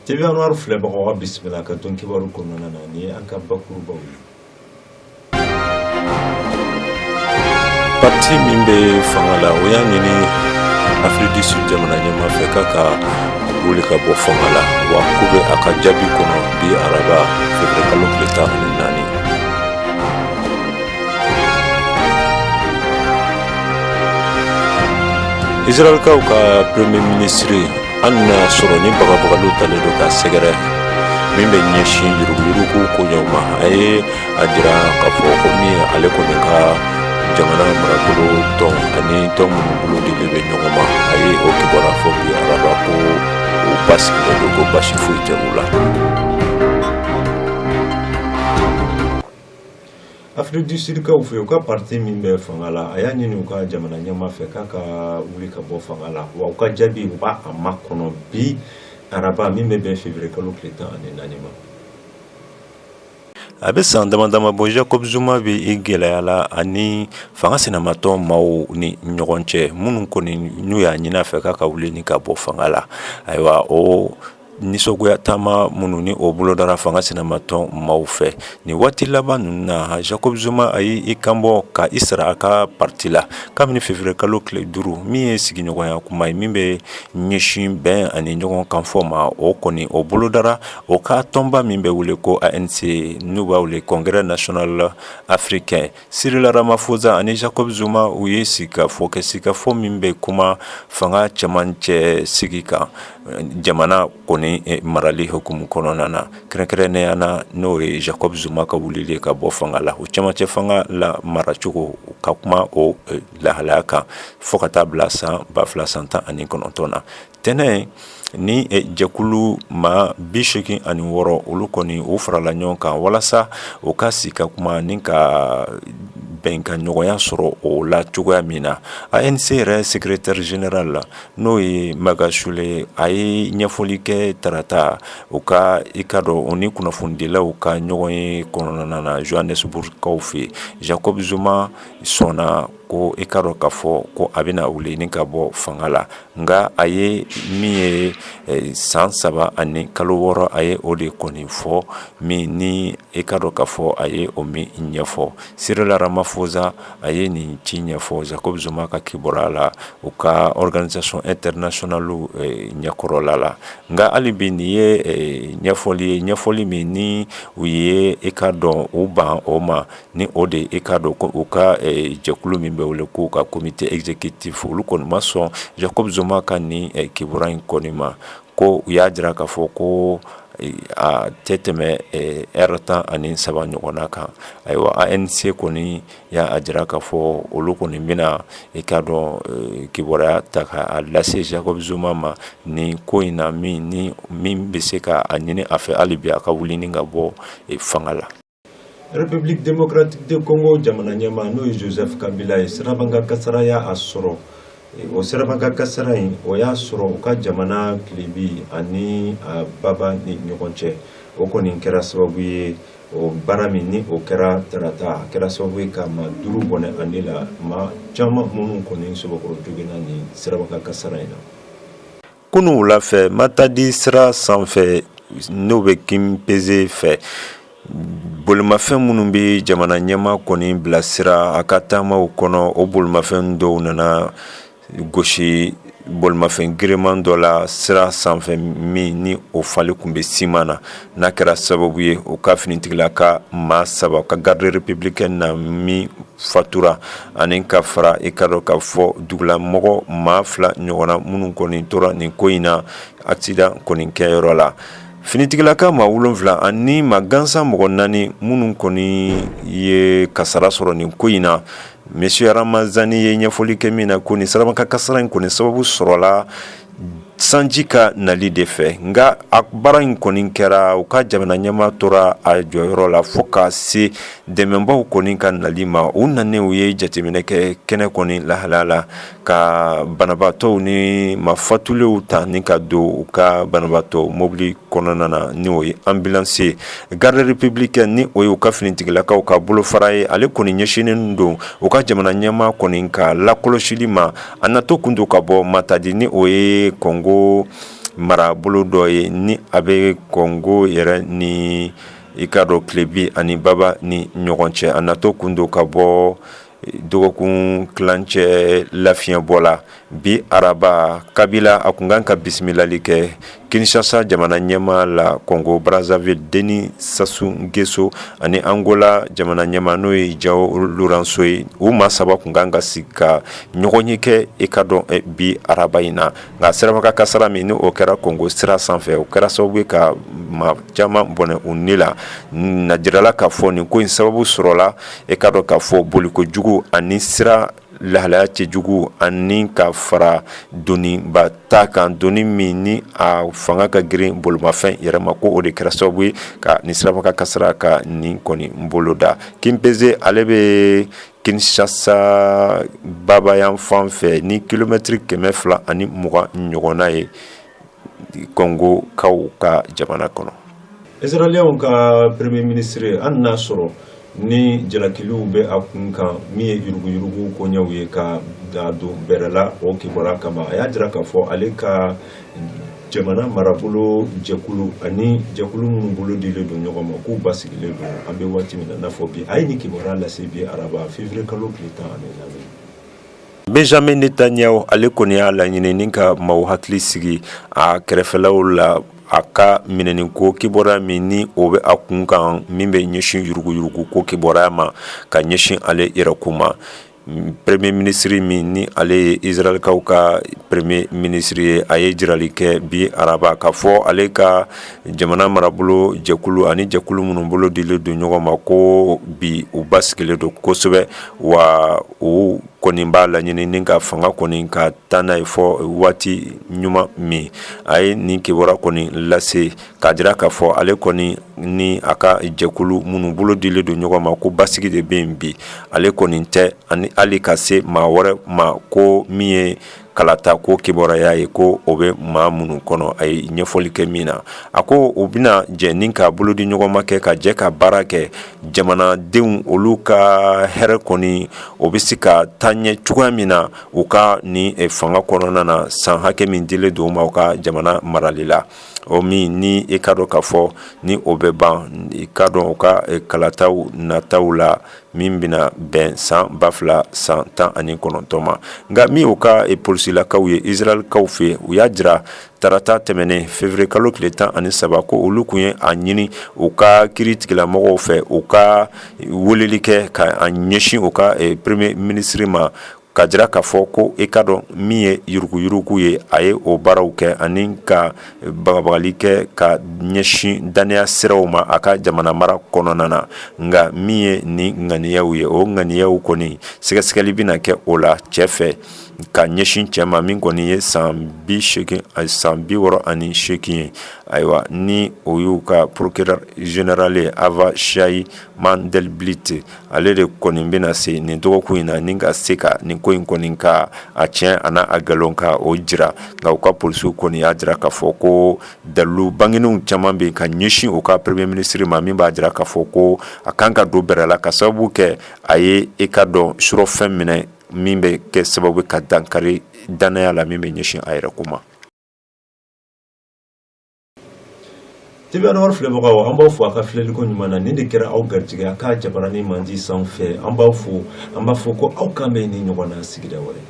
TV Noir filɛbagaw bisimila ka don kibaru kɔnɔna na ni an ka bakurubaw ye. Parti min bɛ fanga la o y'a ɲini Afrique du Sud jamana ɲɛmaa fɛ k'a ka wuli ka bɔ fanga la wa ko bɛ a ka jaabi kɔnɔ bi araba février kalo tile 14. Israelkaw ka premier ministre an na sɔrɔ ni bagabagaliw talen don ka sɛgɛrɛ min bɛ ɲɛsin yuruguyurugu koɲɛw ma a ye a jira k'a fɔ ko min ale kɔni ka jamana marabolo tɔn ani tɔn minnu bolo deli bɛ ɲɔgɔn ma a ye o kibaruya fɔ bi araba ko u basigilen don ko basi foyi tɛ u la. Afrique du Sud kaw fɛ u ka parti min bɛ fanga la a y'a ɲini u ka jamana ɲɛmaa fɛ k'a ka wuli ka bɔ fanga la wa u ka jaabi u b'a a makɔnɔ bi araba min bɛ bɛn février kalo tile 14 ma. A bɛ san damadama bɔ Jacob Zuma bɛ i gɛlɛya la ani fanga sinamatɔ maaw ni ɲɔgɔn cɛ minnu kɔni n'u y'a ɲini a fɛ k'a ka wuli ni ka bɔ fanga la ayiwa o nisɔgoya taama minnu ni o bolodara fanga sinamatɔ maaw fɛ ni waati laban ninnu na Jacob Zuma a y'i kanbɔ ka i sara a ka parti la kabini février kalo tile 5 min ye sigiɲɔgɔnya kuma ye min bɛ ɲɛsin bɛn ani ɲɔgɔn kanfɔ ma o kɔni o bolodara o ka tɔnba min bɛ wele ko ANC n'u b'a wele Congrès national africain. Cyril Ramaphosa ani Jacob Zuma u ye sigikafɔ min bɛ kuma fanga cɛmancɛ sigi kan jamana kɔni marali hukumu kɔnɔna na kɛrɛnkɛrɛnnenya na n'o ye Jacob Zuma ka wulili ka bɔ fanga la o cɛmancɛ fanga la maracogo ka kuma o lahalaya kan fɔ ka taa bila san 2019 na tɛnɛn ni jɛkulu ma 86 olu kɔni u farala ɲɔgɔn kan walasa u ka sigi ka kuma ni ka bɛnka ɲɔgɔnya sɔrɔ o la cogoya min na ANC yɛrɛ secrétaire général la n'o ye Magasule a ye ɲɛfɔli kɛ tarata u ka i ka dɔn o ni kunnafonidilaw ka ɲɔgɔn ye kɔnɔna na Johannesburg kaw fɛ Jacob Zuma sɔnna ko i ka dɔn k'a fɔ ko a bɛna wuli ni ka bɔ fanga la nka a ye min ye san 3 ani kalo 6 a ye o de kɔni fɔ min ni i ka dɔn k'a fɔ a ye o min ɲɛfɔ Cyril Ramaphosa a ye nin ci ɲɛfɔ Jacob Zuma ka kibaruya la u ka organisation internationale ɲɛkɔrɔla la nka hali bi nin ye ɲɛfɔli min ni u ye i ka dɔn u ban o ma ni o de i ka dɔn ko u ka jɛkulu min bɛ wele k'u ka comité exécutif olu kɔni ma sɔn Jacob Zuma ka ni kibaruya in kɔni ma ko u y'a jira k'a fɔ ko a tɛ tɛmɛ heure 13 ɲɔgɔnna kan ayiwa ANC kɔni y'a jira k'a fɔ olu kɔni bɛna i ka dɔn kibaruya ta k'a lase Jacob Zuma ma ni ko in na min bɛ se ka a ɲini a fɛ hali bi a ka wuli ni ka bɔ fanga la. République démocratique de Congo jamana ɲɛmaa n'o ye Joseph Kabila ye sirabanga kasara y'a sɔrɔ o sirabanga kasara in o y'a sɔrɔ u ka jamana tilebi ani baba ni ɲɔgɔn cɛ o kɔni kɛra sababu ye o baara min ni o kɛra tarata a kɛra sababu ye ka maa 5 bɔnɛ ani la maa caman minnu kɔni sɔbɔkɔrɔ joginna ni sirabanga kasara in na. Kunu wula fɛ Matadi sira sanfɛ n'o bɛ Kimpeze fɛ bolimafɛn minnu bɛ jamana ɲɛmaa kɔni bilasira a ka taamaw kɔnɔ o bolimafɛn dɔw nana gosi bolimafɛn giriman dɔ la sira sanfɛ min ni o fali kun bɛ siman na n'a kɛra sababu ye o ka finitigila ka maa 3 ka garde républicaine na min fatura ani ka fara i ka dɔn k'a fɔ dugulamɔgɔ maa 2 ɲɔgɔnna minnu kɔni tora nin ko in na accident kɔni kɛyɔrɔ la. Finitigilaka maa 7 ani maa gansan mɔgɔ 4 minnu kɔni ye kasara sɔrɔ nin ko in na Monsieur Ramazani ye ɲɛfɔli kɛ min na ko nin sirabanga kasara in kɔni sababu sɔrɔla sanji ka nali de fɛ nka a baara in kɔni kɛra u ka jamana ɲɛmaa tora a jɔyɔrɔ la fo ka se dɛmɛbaw kɔni ka nali ma u nanen u ye jateminɛ kɛ kɛnɛ kɔni lahalaya la ka banabaatɔw ni mafatulenw ta ni ka don u ka banabaatɔ mobili kɔnɔna na ni o ye ambulance garde républicaine ni o ye u ka finitigilakaw ka bolofara ye ale kɔni ɲɛsinnen don u ka jamana ɲɛmaa kɔni ka lakɔlɔsili ma a nato kun do ka bɔ Matadi ni o ye Congo marabolo dɔ ye ni a bɛ Congo yɛrɛ ni i ka dɔn Kilebi ani Baba ni ɲɔgɔn cɛ. A natɔ kun do ka bɔ dɔgɔkun kilancɛ lafiɲɛbɔ la. Bi araba Kabila a kun kan ka bisimilali kɛ Kinshasa jamana ɲɛma la Congo Brazzaville Denis Sassou Nguesso ani Angola jamana ɲɛma n'o ye Joao Lourenço ye. U maa saba kun kan ka sigi ka ɲɔgɔn ye kɛ i ka dɔn bi araba in na. Nka sirabaka kasara min ni o kɛra Congo sira sanfɛ o kɛra sababu ye ka maa caman bɔnɛ u ni la. Najirala k'a fɔ nin ko in sababu sɔrɔla i ka dɔn k'a fɔ bolikojugu ani sira lahalaya cɛjugu ani ka fara doniba ta kan, doni min ni a fanga ka girin bolomafɛn yɛrɛ ma, ko o de kɛra sababu ye ka nin sirabaka kasara ka nin kɔni bolo da. Kimpeze ale bɛ Kinshasa Baba yan fan fɛ ni kilomɛtiri 220 ɲɔgɔnna ye Congo kaw ka jamana kɔnɔ. Israëliens ka premier ministre an n'a sɔrɔ ni jalakiliw bɛ a kun kan min ye yuruguyurugu koɲɛw ye ka don bɛrɛla o kibaruya kama. A y'a jira k'a fɔ ale ka jamana marabolo jɛkulu ani jɛkulu minnu bolo dilen don ɲɔgɔn ma k'u basigilen don. An bɛ waati min na n'a fɔ bi a ye ni kibaruya lase bi araba février kalo tile 14. Benjamin Netanyahu ale kɔni y'a laɲini ni ka maaw hakili sigi a kɛrɛfɛlaw la a ka minɛni ko kibaruya min ni o bɛ a kun kan min bɛ ɲɛsin yuruguyurugu ko kibaruya ma ka ɲɛsin ale yɛrɛko ma. Premier ministre min ni ale ye Israelkaw ka premier ministre ye a ye jirali kɛ bi araba k'a fɔ ale ka jamana marabolo jɛkulu ani jɛkulu minnu bolo dilen don ɲɔgɔn ma ko bi u basigilen don kosɛbɛ wa u kɔni b'a laɲini ni ka fanga kɔni ka taa n'a ye fɔ waati ɲuman min. A ye nin kibaruya kɔni lase k'a jira k'a fɔ ale kɔni ni a ka jɛkulu minnu bolo dilen don ɲɔgɔn ma ko basigi de bɛ yen bi. Ale kɔni tɛ ani hali ka se maa wɛrɛ ma ko min ye kalata ko kibaruya ye ko o bɛ maa minnu kɔnɔ. A ye ɲɛfɔli kɛ min na. A ko u bɛna jɛ ni ka bolo di ɲɔgɔn ma kɛ ka jɛ ka baara kɛ jamanadenw olu ka hɛrɛ kɔni o bɛ se ka taa ɲɛ cogoya min na u ka ni fanga kɔnɔna na san hakɛ min dilen don u ma u ka jamana marali la. O min ni i ka dɔn k'a fɔ ni o bɛ ban i ka dɔn u ka kalataw nataw la min bɛna bɛn san 2019 ma. Nka min u ka polisilakaw ye Israelkaw fɛ u y'a jira tarata tɛmɛnen février kalo tile 13 ko olu kun ye a ɲini u ka kiiri tigilamɔgɔw fɛ u ka weleli kɛ ka a ɲɛsin u ka premier ministre ma ka jira k'a fɔ ko i ka dɔn min ye yuruguyurugu ye a ye o baaraw kɛ ani ka bagabagali kɛ ka ɲɛsin danaya siraw ma a ka jamana mara kɔnɔna na. Nka min ye ni ŋaniyaw ye o ŋaniyaw kɔni sɛgɛsɛgɛli bɛna kɛ o la cɛ fɛ ka ɲɛsin cɛ ma min kɔni ye san 68 ye. Ayiwa ni o y'u ka procureur général ye Ava Shayi Mandelblit ale de kɔni bɛna se nin dɔgɔkun in na ni ka se ka nin ko in kɔni ka a tiɲɛ a n'a a galon ka o jira. Nka u ka polisiw kɔni y'a jira k'a fɔ ko dalilu bangenew caman bɛ yen ka ɲɛsin u ka premier ministre ma min b'a jira k'a fɔ ko a kan ka don bɛrɛ la ka sababu kɛ a ye i ka dɔn surɔfɛn minɛ min bɛ kɛ sababu ka dankari danaya la min bɛ ɲɛsin a yɛrɛ ko ma. TVR filɛbagaw an b'aw fo a ka filɛliko ɲuman na nin de kɛra aw garijɛgɛ a ka jabaranin mandi sanfɛ an b'a fo ko aw kan bɛ ni ɲɔgɔn na sigida wɛrɛ.